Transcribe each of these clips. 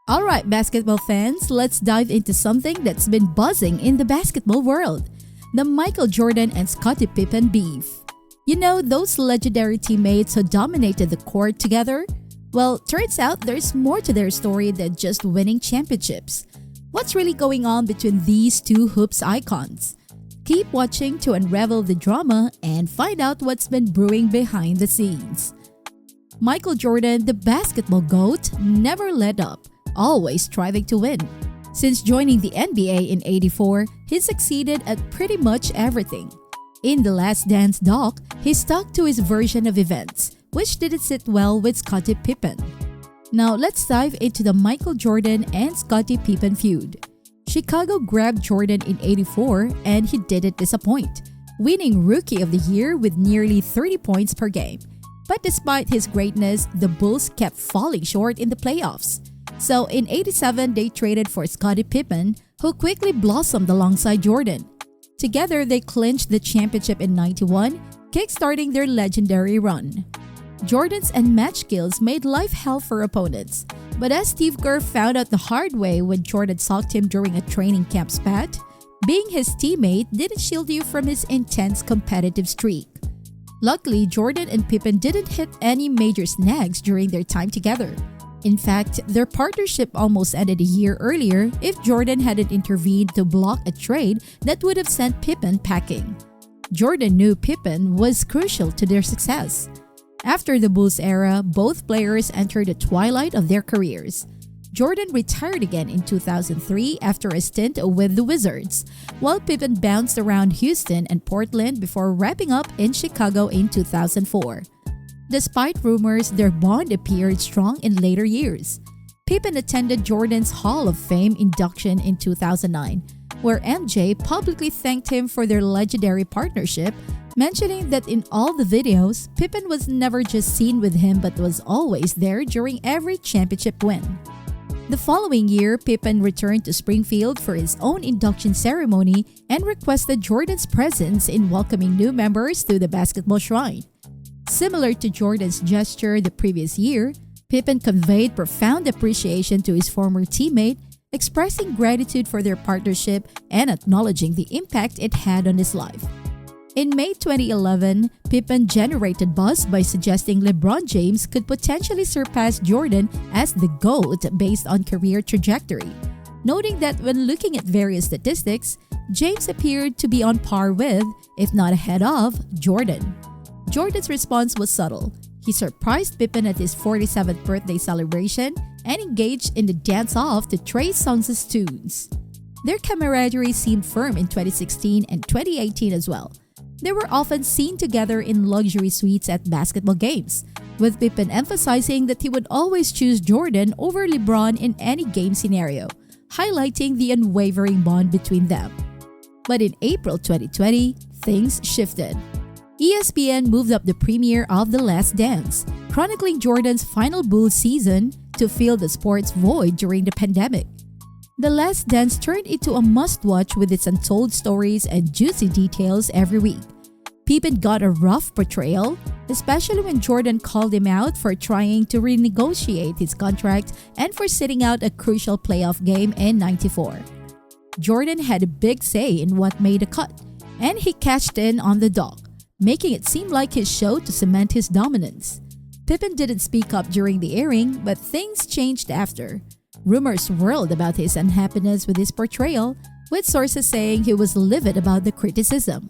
Alright, basketball fans, let's dive into something that's been buzzing in the basketball world: the Michael Jordan and Scottie Pippen beef. You know, those legendary teammates who dominated the court together? Well, turns out there's more to their story than just winning championships. What's really going on between these two hoops icons? Keep watching to unravel the drama and find out what's been brewing behind the scenes. Michael Jordan, the basketball GOAT, never let up, always striving to win. Since joining the NBA in '84, he succeeded at pretty much everything. In The Last Dance doc, he stuck to his version of events, which didn't sit well with Scottie Pippen. Now let's dive into the Michael Jordan and Scottie Pippen feud. Chicago grabbed Jordan in '84 and he didn't disappoint, winning Rookie of the Year with nearly 30 points per game. But despite his greatness, the Bulls kept falling short in the playoffs. So in '87, they traded for Scottie Pippen, who quickly blossomed alongside Jordan. Together, they clinched the championship in '91, kickstarting their legendary run. Jordan's unmatched skills made life hell for opponents. But as Steve Kerr found out the hard way when Jordan socked him during a training camp spat, being his teammate didn't shield you from his intense competitive streak. Luckily, Jordan and Pippen didn't hit any major snags during their time together. In fact, their partnership almost ended a year earlier if Jordan hadn't intervened to block a trade that would have sent Pippen packing. Jordan knew Pippen was crucial to their success. After the Bulls era, both players entered the twilight of their careers. Jordan retired again in 2003 after a stint with the Wizards, while Pippen bounced around Houston and Portland before wrapping up in Chicago in 2004. Despite rumors, their bond appeared strong in later years. Pippen attended Jordan's Hall of Fame induction in 2009, where MJ publicly thanked him for their legendary partnership, mentioning that in all the videos, Pippen was never just seen with him but was always there during every championship win. The following year, Pippen returned to Springfield for his own induction ceremony and requested Jordan's presence in welcoming new members to the basketball shrine. Similar to Jordan's gesture the previous year, Pippen conveyed profound appreciation to his former teammate, expressing gratitude for their partnership and acknowledging the impact it had on his life. In May 2011, Pippen generated buzz by suggesting LeBron James could potentially surpass Jordan as the GOAT based on career trajectory, noting that when looking at various statistics, James appeared to be on par with, if not ahead of, Jordan. Jordan's response was subtle. He surprised Pippen at his 47th birthday celebration and engaged in the dance-off to Trey Songz's tunes. Their camaraderie seemed firm in 2016 and 2018 as well. They were often seen together in luxury suites at basketball games, with Pippen emphasizing that he would always choose Jordan over LeBron in any game scenario, highlighting the unwavering bond between them. But in April 2020, things shifted. ESPN moved up the premiere of The Last Dance, chronicling Jordan's final Bulls season to fill the sport's void during the pandemic. The Last Dance turned into a must-watch with its untold stories and juicy details every week. Pippen got a rough portrayal, especially when Jordan called him out for trying to renegotiate his contract and for sitting out a crucial playoff game in '94. Jordan had a big say in what made the cut, and he cashed in on the doc, making it seem like his show to cement his dominance. Pippen didn't speak up during the airing, but things changed after. Rumors swirled about his unhappiness with his portrayal, with sources saying he was livid about the criticism.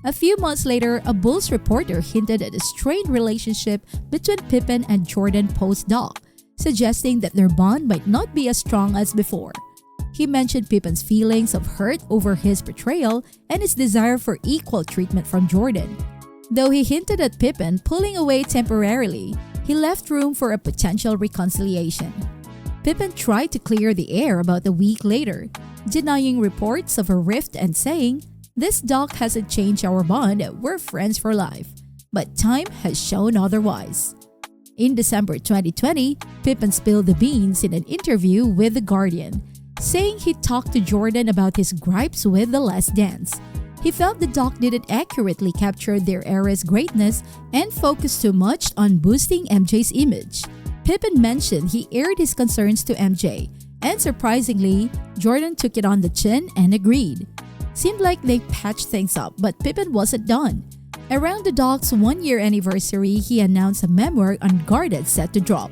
A few months later, a Bulls reporter hinted at a strained relationship between Pippen and Jordan post-doc, suggesting that their bond might not be as strong as before. He mentioned Pippen's feelings of hurt over his portrayal and his desire for equal treatment from Jordan. Though he hinted at Pippen pulling away temporarily, he left room for a potential reconciliation. Pippen tried to clear the air about a week later, denying reports of a rift and saying, "This doc hasn't changed our bond, we're friends for life." But time has shown otherwise. In December 2020, Pippen spilled the beans in an interview with The Guardian, saying he talked to Jordan about his gripes with The Last Dance. He felt the doc didn't accurately capture their era's greatness and focused too much on boosting MJ's image. Pippen mentioned he aired his concerns to MJ, and surprisingly, Jordan took it on the chin and agreed. Seemed like they patched things up, but Pippen wasn't done. Around the Doc's one-year anniversary, he announced a memoir Unguarded set to drop.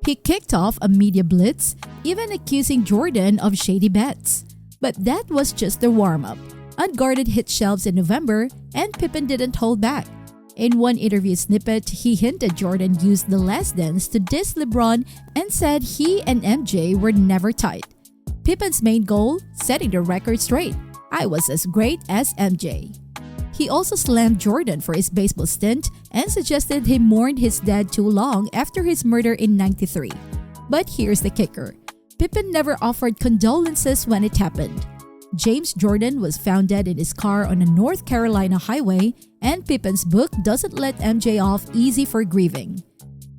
He kicked off a media blitz, even accusing Jordan of shady bets. But that was just the warm-up. Unguarded hit shelves in November, and Pippen didn't hold back. In one interview snippet, he hinted Jordan used The Last Dance to diss LeBron and said he and MJ were never tight. Pippen's main goal? Setting the record straight. I was as great as MJ. He also slammed Jordan for his baseball stint and suggested he mourned his dad too long after his murder in '93. But here's the kicker. Pippen never offered condolences when it happened. James Jordan was found dead in his car on a North Carolina highway, and Pippen's book doesn't let MJ off easy for grieving.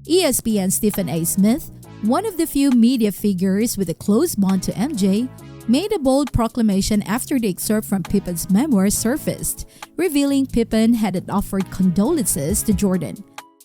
ESPN's Stephen A. Smith, one of the few media figures with a close bond to MJ, made a bold proclamation after the excerpt from Pippen's memoir surfaced, revealing Pippen hadn't offered condolences to Jordan.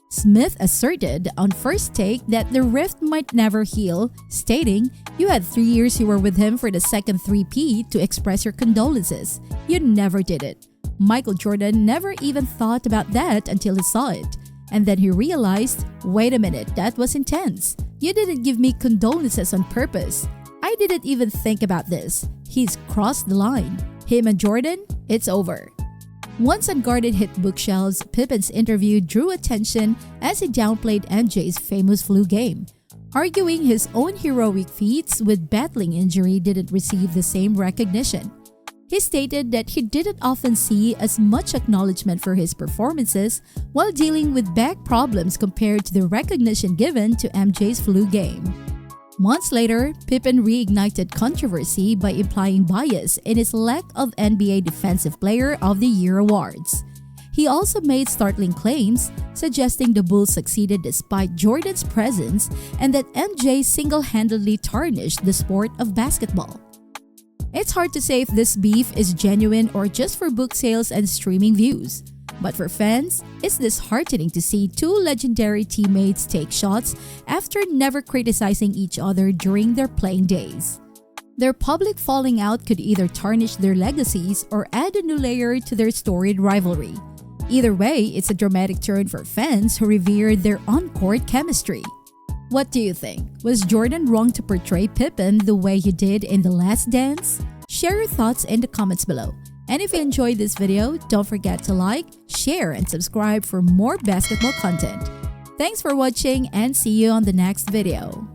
Smith asserted on First Take that the rift might never heal, stating, "You had 3 years you were with him for the second 3P to express your condolences. You never did it. Michael Jordan never even thought about that until he saw it. And then he realized, wait a minute, that was intense. You didn't give me condolences on purpose. I didn't even think about this. He's crossed the line. Him and Jordan, it's over." Once Unguarded hit bookshelves, Pippen's interview drew attention as he downplayed MJ's famous flu game, arguing his own heroic feats with battling injury didn't receive the same recognition. He stated that he didn't often see as much acknowledgement for his performances while dealing with back problems compared to the recognition given to MJ's flu game. Months later, Pippen reignited controversy by implying bias in his lack of NBA Defensive Player of the Year awards. He also made startling claims, suggesting the Bulls succeeded despite Jordan's presence and that MJ single-handedly tarnished the sport of basketball. It's hard to say if this beef is genuine or just for book sales and streaming views. But for fans, it's disheartening to see two legendary teammates take shots after never criticizing each other during their playing days. Their public falling out could either tarnish their legacies or add a new layer to their storied rivalry. Either way, it's a dramatic turn for fans who revered their on-court chemistry. What do you think? Was Jordan wrong to portray Pippen the way he did in The Last Dance? Share your thoughts in the comments below. And if you enjoyed this video, don't forget to like, share, and subscribe for more basketball content. Thanks for watching and see you on the next video.